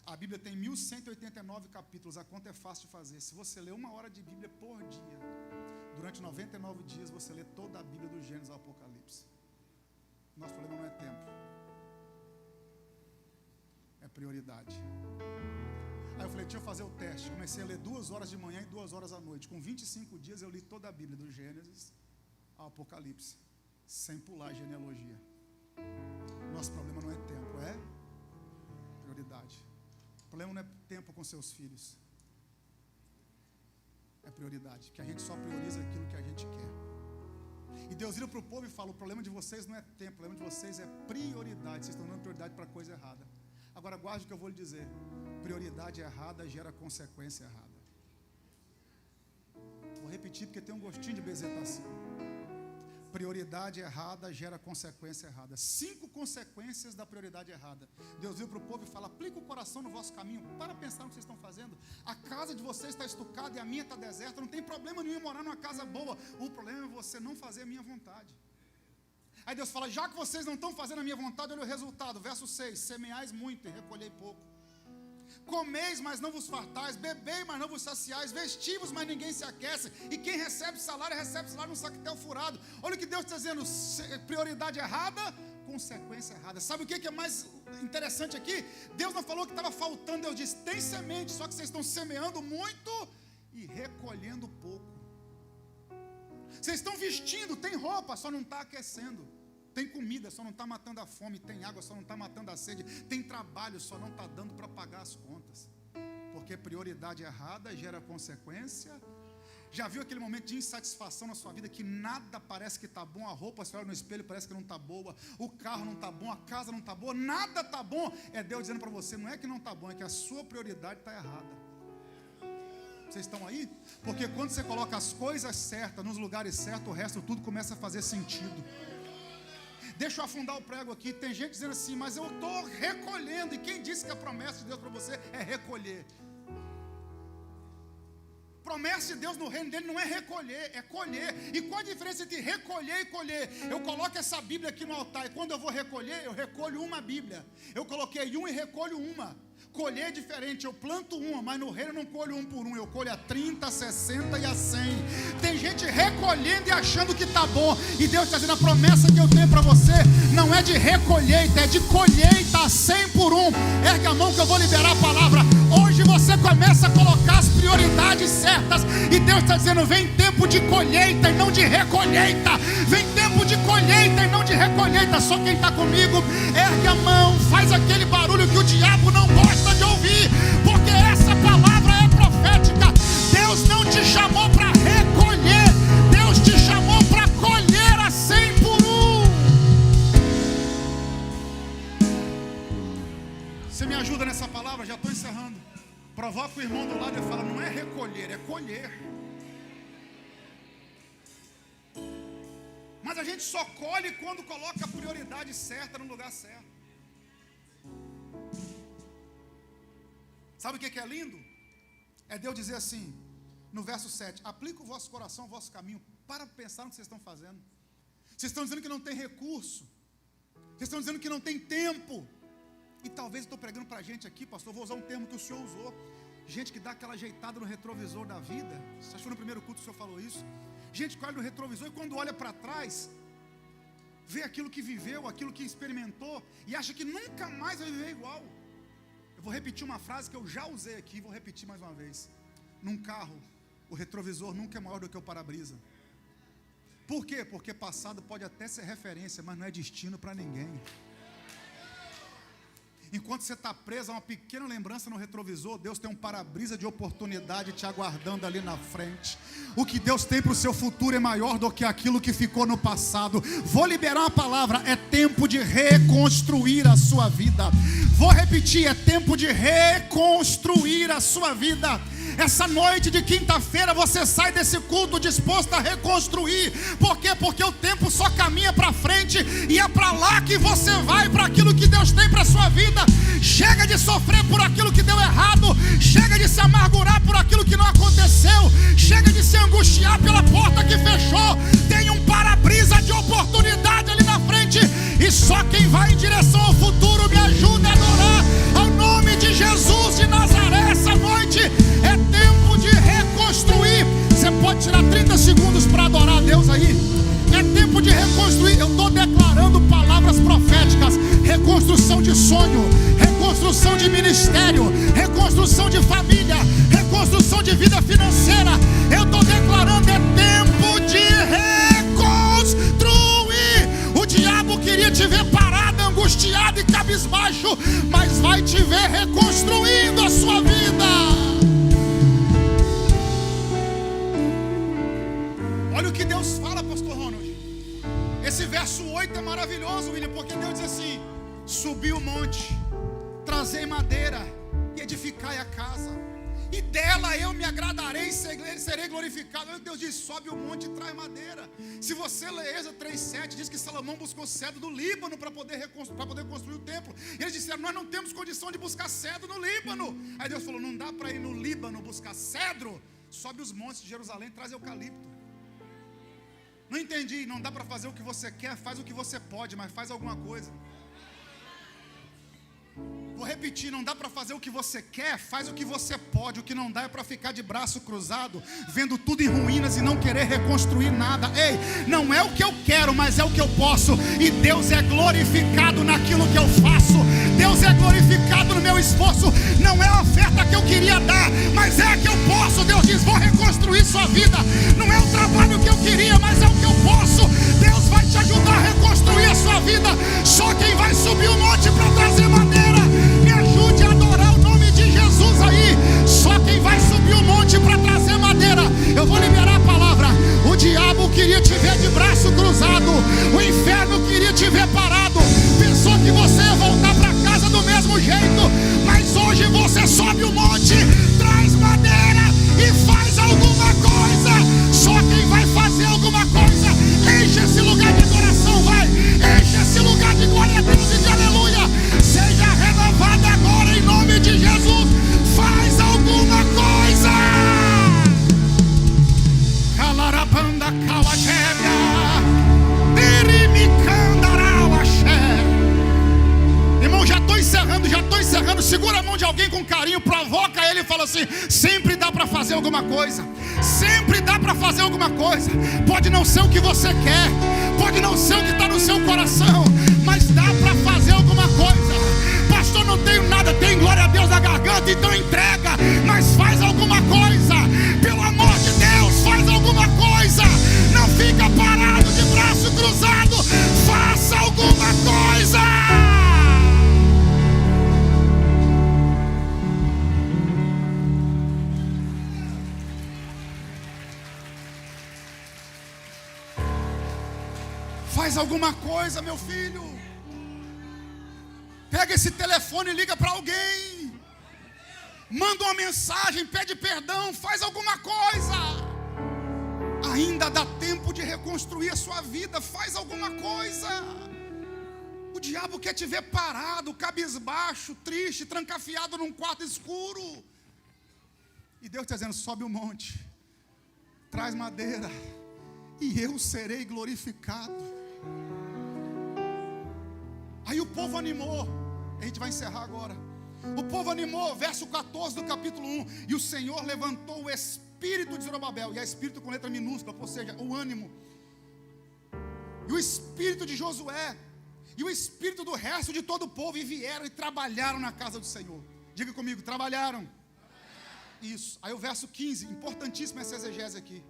A Bíblia tem 1189 capítulos, a conta é fácil de fazer. Se você ler 1 hora de Bíblia por dia, durante 99 dias você lê toda a Bíblia do Gênesis ao Apocalipse. Nosso problema não é tempo, é prioridade. Aí eu falei: deixa eu fazer o teste. Comecei a ler 2 horas de manhã e 2 horas à noite. Com 25 dias eu li toda a Bíblia do Gênesis ao Apocalipse, sem pular a genealogia. Nosso problema não é tempo, é prioridade. O problema não é tempo com seus filhos, é prioridade. Que a gente só prioriza aquilo que a gente quer. E Deus vira para o povo e fala: o problema de vocês não é tempo, o problema de vocês é prioridade. Vocês estão dando prioridade para coisa errada. Agora guarde o que eu vou lhe dizer: prioridade errada gera consequência errada. Vou repetir porque tem um gostinho de bezetação. Prioridade errada gera consequência errada. 5 consequências da prioridade errada. Deus veio para o povo e fala: aplica o coração no vosso caminho. Para pensar no que vocês estão fazendo. A casa de vocês está estucada e a minha está deserta. Não tem problema nenhum em morar numa casa boa. O problema é você não fazer a minha vontade. Aí Deus fala: já que vocês não estão fazendo a minha vontade, olha o resultado. Verso 6: semeais muito e recolhei pouco. Comeis, mas não vos fartais, bebei, mas não vos saciais, vestivos, mas ninguém se aquece, e quem recebe salário num saquetel furado. Olha o que Deus está dizendo: prioridade errada, consequência errada. Sabe o que é mais interessante aqui? Deus não falou que estava faltando, Deus disse: tem semente, só que vocês estão semeando muito e recolhendo pouco. Vocês estão vestindo, tem roupa, só não está aquecendo. Tem comida, só não está matando a fome. Tem água, só não está matando a sede. Tem trabalho, só não está dando para pagar as contas. Porque prioridade errada gera consequência. Já viu aquele momento de insatisfação na sua vida, que nada parece que está bom? A roupa, você olha no espelho, parece que não está boa. O carro não está bom, a casa não está boa. Nada está bom. É Deus dizendo para você, não é que não está bom, é que a sua prioridade está errada. Vocês estão aí? Porque quando você coloca as coisas certas nos lugares certos, o resto tudo começa a fazer sentido. Deixa eu afundar o prego aqui. Tem gente dizendo assim, mas eu estou recolhendo. E quem disse que a promessa de Deus para você é recolher? Promessa de Deus no reino dele não é recolher, é colher. E qual a diferença entre recolher e colher? Eu coloco essa Bíblia aqui no altar, e quando eu vou recolher, eu recolho uma Bíblia. Eu coloquei uma e recolho uma. Colher é diferente, eu planto uma, mas no reino eu não colho um por um, eu colho a 30, a 60 e a 100. Tem gente recolhendo e achando que está bom, e Deus está dizendo, a promessa que eu tenho para você não é de recolheita, é de colheita, 100 por um. Ergue a mão que eu vou liberar a palavra. Hoje você começa a colocar as prioridades certas, e Deus está dizendo, vem tempo de colheita e não de recolheita. Vem tempo de colheita e não de recolheita. Só quem está comigo, ergue a mão, faz aquele barulho que o diabo não gosta de ouvir, porque essa palavra é profética. Deus não te chamou para recolher, Deus te chamou para colher a 100 por um. Você me ajuda nessa palavra? Já estou encerrando. Provoca o irmão do lado e fala, não é recolher, é colher. Mas a gente só colhe quando coloca a prioridade certa no lugar certo. Sabe o que é lindo? É Deus dizer assim, no verso 7, aplica o vosso coração, o vosso caminho, para pensar no que vocês estão fazendo. Vocês estão dizendo que não tem recurso, vocês estão dizendo que não tem tempo. E talvez eu estou pregando para a gente aqui, pastor, vou usar um termo que o senhor usou, gente que dá aquela ajeitada no retrovisor da vida. Acho que foi no primeiro culto que o senhor falou isso. Gente que olha no retrovisor e quando olha para trás, vê aquilo que viveu, aquilo que experimentou, e acha que nunca mais vai viver igual. Eu vou repetir uma frase que eu já usei aqui, vou repetir mais uma vez. Num carro, o retrovisor nunca é maior do que o para-brisa. Por quê? Porque passado pode até ser referência, mas não é destino para ninguém. Enquanto você está preso a uma pequena lembrança no retrovisor, Deus tem um para-brisa de oportunidade te aguardando ali na frente. O que Deus tem para o seu futuro é maior do que aquilo que ficou no passado. Vou liberar uma palavra, é tempo de reconstruir a sua vida. Vou repetir, é tempo de reconstruir a sua vida. Essa noite de quinta-feira você sai desse culto disposto a reconstruir. Por quê? Porque o tempo só caminha para frente, e é para lá que você vai, para aquilo que Deus tem para a sua vida. Chega de sofrer por aquilo que deu errado, chega de se amargurar por aquilo que não aconteceu, chega de se angustiar pela porta que fechou. Tem um para-brisa de oportunidade ali na frente, e só quem vai em direção ao futuro me ajuda a adorar ao nome de Jesus de Nazaré. Essa noite é tempo de reconstruir. Você pode tirar 30 segundos para adorar a Deus aí? É tempo de reconstruir. Eu estou declarando palavras proféticas. Reconstrução de sonho, reconstrução de ministério, reconstrução de família, reconstrução de vida financeira. Eu estou declarando, é tempo de reconstruir. O diabo queria te ver parado, angustiado e cabisbaixo, mas vai te ver reconstruindo a sua vida. Olha o que Deus fala, pastor Ronald. Esse verso 8 é maravilhoso, William, porque Deus diz assim: subi o monte, trazei madeira e edificai a casa, e dela eu me agradarei e serei glorificado. Olha, Deus diz, sobe o monte e traz madeira. Se você ler Êxodo 3:7, diz que Salomão buscou cedro do Líbano para poder construir o templo. E eles disseram, nós não temos condição de buscar cedro no Líbano. Aí Deus falou, não dá para ir no Líbano buscar cedro? Sobe os montes de Jerusalém e traz eucalipto. Não entendi, não dá para fazer o que você quer, faz o que você pode, mas faz alguma coisa. Vou repetir, não dá para fazer o que você quer, faz o que você pode. O que não dá é para ficar de braço cruzado, vendo tudo em ruínas e não querer reconstruir nada. Ei, não é o que eu quero, mas é o que eu posso. E Deus é glorificado naquilo que eu faço. Deus é glorificado no meu esforço. Não é a oferta que eu queria dar, mas é a que eu posso. Deus diz, vou reconstruir sua vida. Não é o trabalho que eu queria, mas é o que eu posso. Deus vai te ajudar a reconstruir a sua vida. Só quem vai subir o monte para trazer madeira, me ajude a adorar o nome de Jesus aí. Só quem vai subir o monte para trazer madeira. Eu vou liberar a palavra. O diabo queria te ver de braço cruzado, o inferno queria te ver parado, pensou que você ia voltar para casa do mesmo jeito, mas hoje você sobe o monte, traz madeira e faz alguma coisa. Só quem vai fazer alguma coisa, enche esse lugar de adoração, vai, enche esse lugar de glória a Deus e de aleluia. Seja renovado agora em nome de Jesus. Faz alguma coisa. Calarabanda Kawajebia Dirimicandarauaxé. Irmão, já estou encerrando. Segura a mão de alguém com carinho, provoca ele e fala assim: sempre dá para fazer alguma coisa. Sempre dá para fazer alguma coisa. Pode não ser o que você quer, pode não ser o que está no seu coração, mas dá para fazer alguma coisa. Pastor, não tenho nada, tem glória a Deus na garganta, então entrega, mas faz alguma coisa. Pelo amor de Deus, faz alguma coisa. Não fica parado de braço cruzado. Faça alguma coisa. Faz alguma coisa, meu filho. Pega esse telefone e liga para alguém. Manda uma mensagem, pede perdão, faz alguma coisa. Ainda dá tempo de reconstruir a sua vida, faz alguma coisa. O diabo quer te ver parado, cabisbaixo, triste, trancafiado num quarto escuro. E Deus está dizendo: sobe o monte, traz madeira, e eu serei glorificado. Aí o povo animou. A gente vai encerrar agora. O povo animou, verso 14 do capítulo 1. E o Senhor levantou o espírito de Zorobabel. E é espírito com letra minúscula, ou seja, o ânimo. E o espírito de Josué. E o espírito do resto de todo o povo. E vieram e trabalharam na casa do Senhor. Diga comigo, trabalharam. Isso. Aí o verso 15, importantíssimo essa exegese aqui.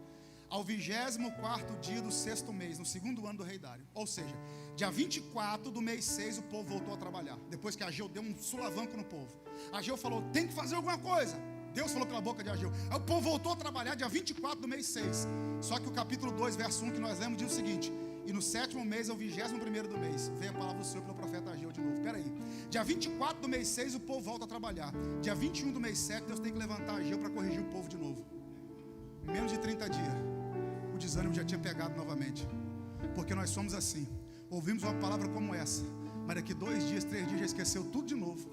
Ao 24º dia do 6º mês, no 2º ano do rei Dário. Ou seja, dia 24 do mês 6, o povo voltou a trabalhar. Depois que Ageu deu um sulavanco no povo. Ageu falou: tem que fazer alguma coisa. Deus falou pela boca de Ageu. Aí o povo voltou a trabalhar dia 24 do mês 6. Só que o capítulo 2, verso 1 que nós lemos diz o seguinte: e no 7º mês, ao 21º do mês, veio a palavra do Senhor pelo profeta Ageu de novo. Espera aí. Dia 24 do mês 6, o povo volta a trabalhar. Dia 21 do mês 7, Deus tem que levantar Ageu para corrigir o povo de novo. Em menos de 30 dias. O desânimo já tinha pegado novamente. Porque nós somos assim. Ouvimos uma palavra como essa, mas daqui 2 dias, 3 dias já esqueceu tudo de novo.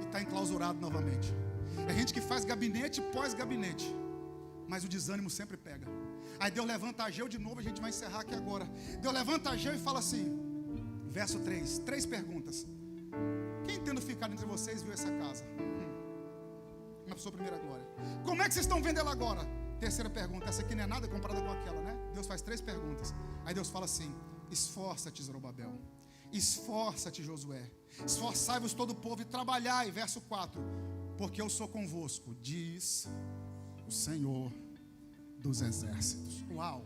E está enclausurado novamente. É gente que faz gabinete pós-gabinete, mas o desânimo sempre pega. Aí Deus levanta Ageu de novo. A gente vai encerrar aqui agora. Deus levanta Ageu e fala assim, verso 3, 3 perguntas. Quem tendo ficado entre vocês viu essa casa? Na sua primeira glória. Como é que vocês estão vendo ela agora? Terceira pergunta, essa aqui não é nada comparada com aquela, né? Deus faz 3 perguntas. Aí Deus fala assim: esforça-te, Zorobabel, esforça-te, Josué, esforçai-vos todo o povo e trabalhai. Verso 4, porque eu sou convosco, diz o Senhor dos exércitos. Uau!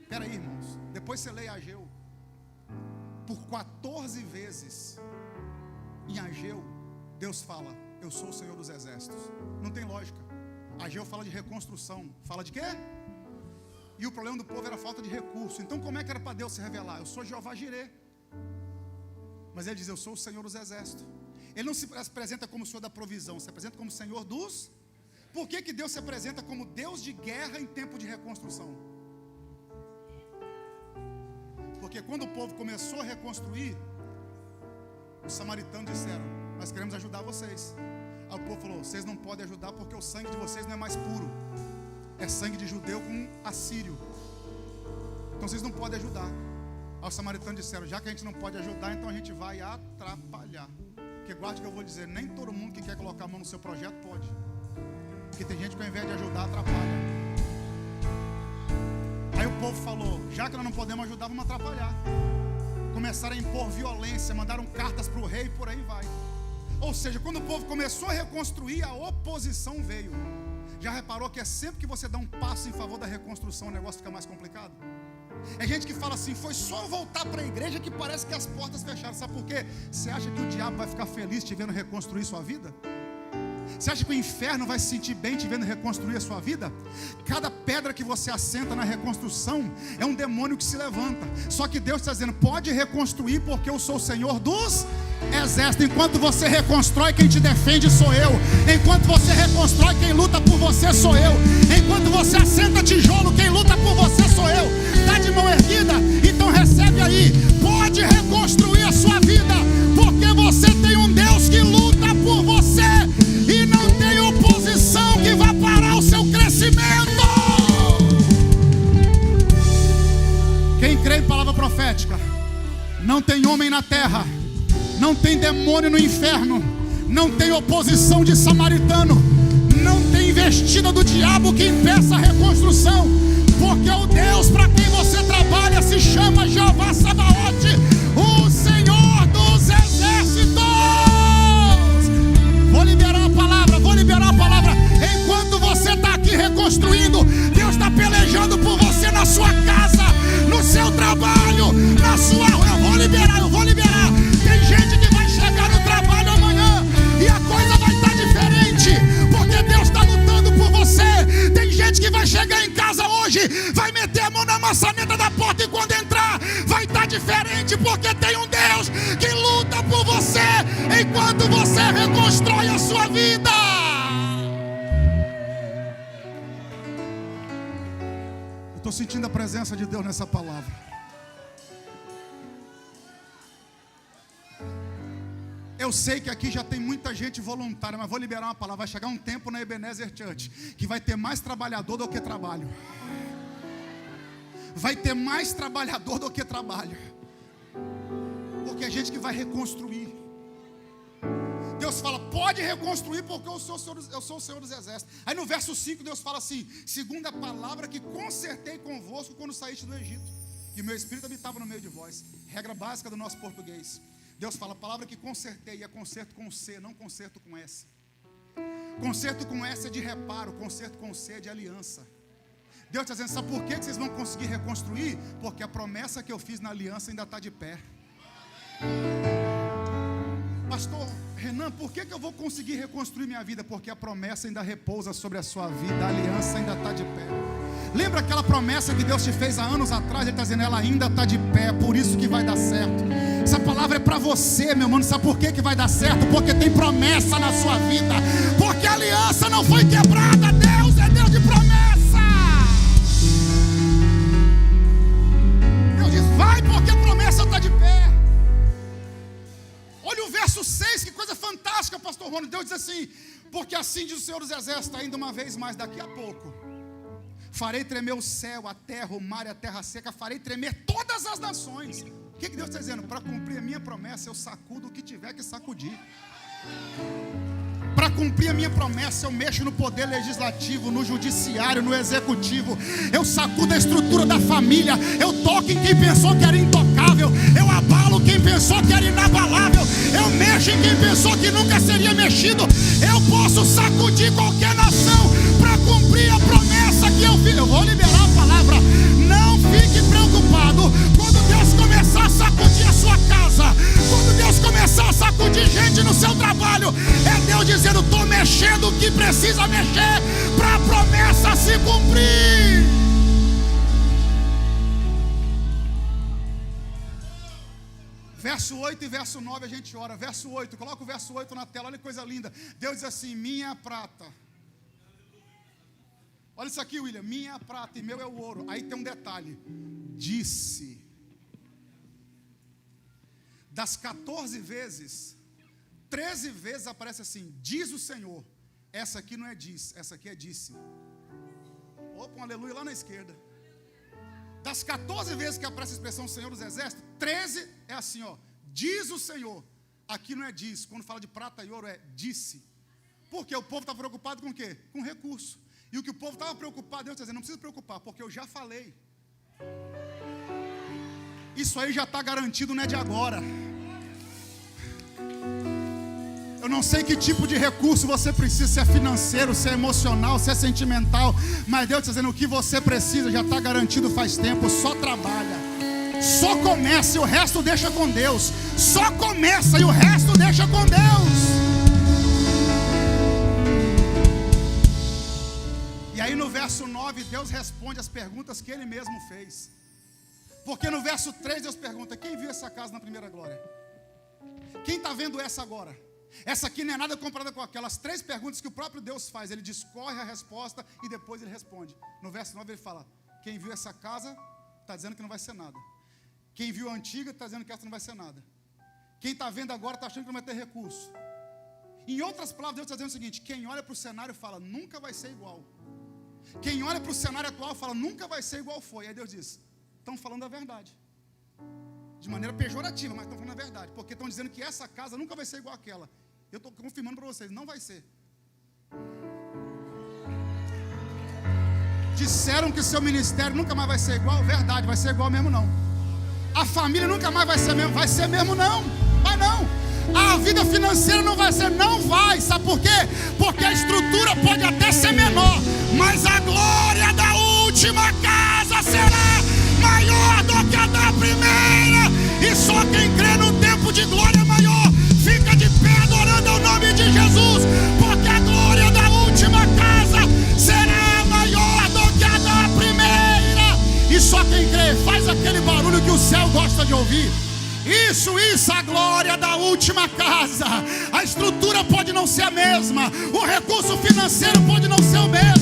Espera aí, irmãos, depois você lê Ageu. Por 14 vezes em Ageu, Deus fala: eu sou o Senhor dos exércitos. Não tem lógica. Ageu fala de reconstrução. Fala de quê? E o problema do povo era a falta de recurso. Então como é que era para Deus se revelar? Eu sou Jeová Jirê. Mas ele diz: eu sou o Senhor dos exércitos. Ele não se apresenta como o Senhor da provisão, se apresenta como o Senhor dos... Por que Deus se apresenta como Deus de guerra em tempo de reconstrução? Porque quando o povo começou a reconstruir, os samaritanos disseram: nós queremos ajudar vocês. Aí o povo falou: vocês não podem ajudar porque o sangue de vocês não é mais puro. É sangue de judeu com assírio. Então vocês não podem ajudar. Aí os samaritanos disseram: já que a gente não pode ajudar, então a gente vai atrapalhar. Porque guarde que eu vou dizer, nem todo mundo que quer colocar a mão no seu projeto pode. Porque tem gente que ao invés de ajudar, atrapalha. Aí o povo falou: já que nós não podemos ajudar, vamos atrapalhar. Começaram a impor violência, mandaram cartas para o rei e por aí vai. Ou seja, quando o povo começou a reconstruir, a oposição veio. Já reparou que é sempre que você dá um passo em favor da reconstrução, o negócio fica mais complicado? É gente que fala assim, foi só eu voltar para a igreja que parece que as portas fecharam. Sabe por quê? Você acha que o diabo vai ficar feliz te vendo reconstruir sua vida? Você acha que o inferno vai se sentir bem te vendo reconstruir a sua vida? Cada pedra que você assenta na reconstrução é um demônio que se levanta. Só que Deus está dizendo, pode reconstruir porque eu sou o Senhor dos exércitos. Enquanto você reconstrói, quem te defende sou eu. Enquanto você reconstrói, quem luta por você sou eu. Enquanto você assenta tijolo, quem luta por você sou eu. Está de mão erguida? Então recebe aí. Pode reconstruir a sua vida, porque você tem um Deus que luta por você. E não tem oposição que vai parar o seu crescimento. Quem crê em palavra profética, não tem homem na terra, não tem demônio no inferno, não tem oposição de samaritano, não tem investida do diabo que impeça a reconstrução, porque o Deus para quem você trabalha se chama Jeová Sabaote, o Senhor dos exércitos. Vou liberar a palavra. Enquanto você está aqui reconstruindo, Deus está pelejando por você na sua casa, no seu trabalho, na sua rua. Eu vou liberar. Tem gente que vai chegar no trabalho amanhã e a coisa vai estar diferente, porque Deus está lutando por você. Tem gente que vai chegar em casa hoje, vai meter a mão na maçaneta da porta e quando entrar vai estar diferente, porque tem um Deus que luta por você enquanto você reconstrói a sua vida. Eu estou sentindo a presença de Deus nessa palavra. Eu sei que aqui já tem muita gente voluntária, mas vou liberar uma palavra. Vai chegar um tempo na Ebenezer Church que vai ter mais trabalhador do que trabalho. Vai ter mais trabalhador do que trabalho, porque é gente que vai reconstruir. Deus fala, pode reconstruir porque eu sou o Senhor dos exércitos. Aí no verso 5 Deus fala assim, segundo a palavra que consertei convosco quando saíste do Egito, e o meu espírito habitava no meio de vós. Regra básica do nosso português. Deus fala, a palavra que consertei é conserto com C, não conserto com S. Conserto com S é de reparo, conserto com C é de aliança. Deus está dizendo, sabe por que vocês vão conseguir reconstruir? Porque a promessa que eu fiz na aliança ainda está de pé. Pastor Renan, por que eu vou conseguir reconstruir minha vida? Porque a promessa ainda repousa sobre a sua vida, a aliança ainda está de pé. Lembra aquela promessa que Deus te fez há anos atrás? Ele está dizendo, ela ainda está de pé, por isso que vai dar certo. Essa palavra é para você, meu irmão. Sabe por que vai dar certo? Porque tem promessa na sua vida, porque a aliança não foi quebrada. Deus é Deus de promessa. Deus diz, vai porque a promessa está de pé. Olha o verso 6, que coisa fantástica, pastor Rony. Deus diz assim, porque assim diz o Senhor dos Exércitos, ainda uma vez mais, daqui a pouco, farei tremer o céu, a terra, o mar e a terra seca, farei tremer todas as nações. O que Deus está dizendo? Para cumprir a minha promessa, eu sacudo o que tiver que sacudir. Para cumprir a minha promessa, eu mexo no poder legislativo, no judiciário, no executivo. Eu sacudo a estrutura da família. Eu toco em quem pensou que era intocável. Eu abalo quem pensou que era inabalável. Eu mexo em quem pensou que nunca seria mexido. Eu posso sacudir qualquer nação para cumprir a promessa que eu fiz. Eu vou liberar a palavra. Não fique preocupado quando Deus começar a sacudir a sua casa, quando Deus começar a sacudir gente no seu trabalho. É Deus dizendo, estou mexendo o que precisa mexer para a promessa se cumprir. Verso 8 e verso 9 a gente ora. Verso 8, coloca o verso 8 na tela, olha que coisa linda. Deus diz assim, minha prata. Olha isso aqui, William, minha prata e meu é o ouro. Aí tem um detalhe, disse. Das 14 vezes, 13 vezes aparece assim, diz o Senhor. Essa aqui não é diz, essa aqui é disse. Opa, um aleluia lá na esquerda. Das 14 vezes que aparece a expressão Senhor dos Exércitos, 13 é assim, ó, diz o Senhor. Aqui não é diz, quando fala de prata e ouro é disse. Porque o povo está preocupado com o quê? Com recurso. E o que o povo estava preocupado, Deus está dizendo, não precisa preocupar, porque eu já falei. Isso aí já está garantido, não é de agora. Eu não sei que tipo de recurso você precisa, se é financeiro, se é emocional, se é sentimental, mas Deus está dizendo: o que você precisa já está garantido faz tempo. Só trabalha, só começa e o resto deixa com Deus. Só começa e o resto deixa com Deus. E aí no verso 9 Deus responde as perguntas que Ele mesmo fez. Porque no verso 3 Deus pergunta: quem viu essa casa na primeira glória? Quem está vendo essa agora? Essa aqui não é nada comparada com aquelas 3 perguntas que o próprio Deus faz. Ele discorre a resposta e depois ele responde. No verso 9 ele fala: quem viu essa casa está dizendo que não vai ser nada. Quem viu a antiga está dizendo que essa não vai ser nada. Quem está vendo agora está achando que não vai ter recurso. Em outras palavras, Deus está dizendo o seguinte: quem olha para o cenário fala: nunca vai ser igual. Quem olha para o cenário atual fala: nunca vai ser igual foi. Aí Deus diz: estão falando a verdade. De maneira pejorativa, mas estão falando a verdade. Porque estão dizendo que essa casa nunca vai ser igual àquela. Eu estou confirmando para vocês: não vai ser. Disseram que seu ministério nunca mais vai ser igual. Verdade, vai ser igual mesmo não. A família nunca mais vai ser mesmo. Vai ser mesmo não. Vai não. A vida financeira não vai ser. Não vai. Sabe por quê? Porque a estrutura pode até ser menor, mas a glória da última casa será maior do que a da primeira. E só quem crê no tempo de glória maior fica de pé adorando o nome de Jesus, porque a glória da última casa será maior do que a da primeira. E só quem crê faz aquele barulho que o céu gosta de ouvir. Isso, a glória da última casa. A estrutura pode não ser a mesma, o recurso financeiro pode não ser o mesmo,